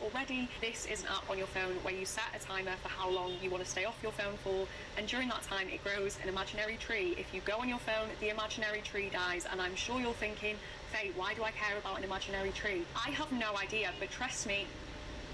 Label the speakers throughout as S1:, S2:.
S1: already, this is an app on your phone where you set a timer for how long you want to stay off your phone for, and during that time it grows an imaginary tree. If you go on your phone, the imaginary tree dies, and I'm sure you're thinking, Faye, why do I care about an imaginary tree? I have no idea, but trust me,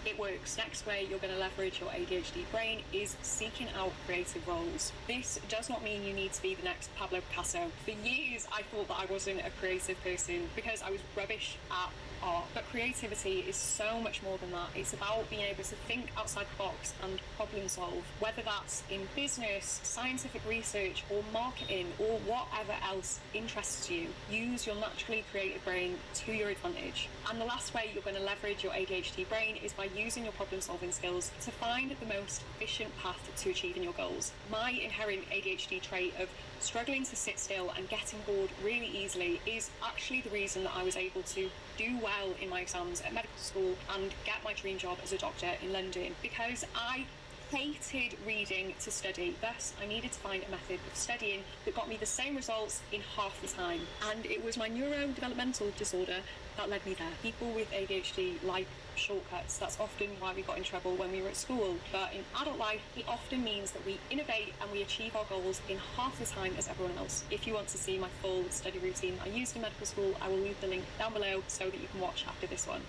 S1: it works. Next way you're going to leverage your ADHD brain is seeking out creative roles. This does not mean you need to be the next Pablo Picasso. For years I thought that I wasn't a creative person because I was rubbish at art, but creativity is so much more than that. It's about being able to think outside the box and problem solve, whether that's in business, scientific research, or marketing, or whatever else interests you. Use your naturally creative brain to your advantage. And the last way you're going to leverage your ADHD brain is by using your problem solving skills to find the most efficient path to achieving your goals. My inherent ADHD trait of struggling to sit still and getting bored really easily is actually the reason that I was able to do well in my exams at medical school and get my dream job as a doctor in London, because I hated reading to study. Thus, I needed to find a method of studying that got me the same results in half the time. And it was my neurodevelopmental disorder that led me there. People with ADHD like shortcuts. That's often why we got in trouble when we were at school. But in adult life, it often means that we innovate and we achieve our goals in half the time as everyone else. If you want to see my full study routine I used in medical school, I will leave the link down below so that you can watch after this one.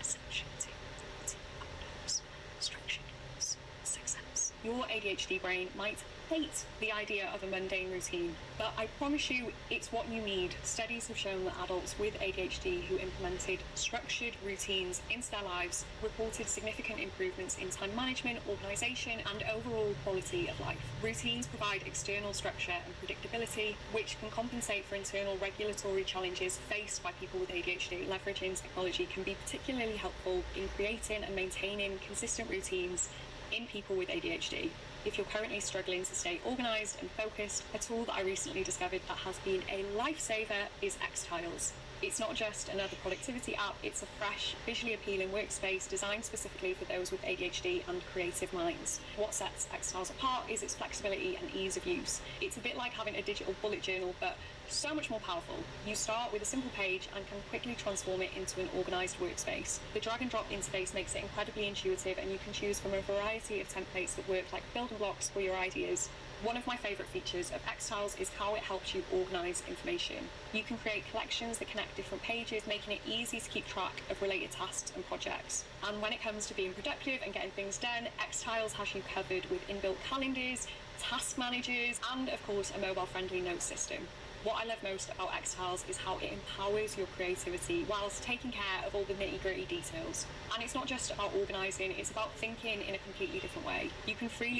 S1: Your ADHD brain might hate the idea of a mundane routine, but I promise you it's what you need. Studies have shown that adults with ADHD who implemented structured routines into their lives reported significant improvements in time management, organisation, and overall quality of life. Routines provide external structure and predictability, which can compensate for internal regulatory challenges faced by people with ADHD. Leveraging technology can be particularly helpful in creating and maintaining consistent routines in people with ADHD. If you're currently struggling to stay organised and focused, a tool that I recently discovered that has been a lifesaver is X-Tiles. It's not just another productivity app, it's a fresh, visually appealing workspace designed specifically for those with ADHD and creative minds. What sets X-Tiles apart is its flexibility and ease of use. It's a bit like having a digital bullet journal, but so much more powerful. You start with a simple page and can quickly transform it into an organised workspace. The drag and drop interface makes it incredibly intuitive, and you can choose from a variety of templates that work like building blocks for your ideas. One of my favourite features of X-Tiles is how it helps you organise information. You can create collections that connect different pages, making it easy to keep track of related tasks and projects. And when it comes to being productive and getting things done, X-Tiles has you covered with inbuilt calendars, task managers, and of course a mobile-friendly note system. What I love most about X-Tiles is how it empowers your creativity whilst taking care of all the nitty-gritty details. And it's not just about organising, it's about thinking in a completely different way. You can freely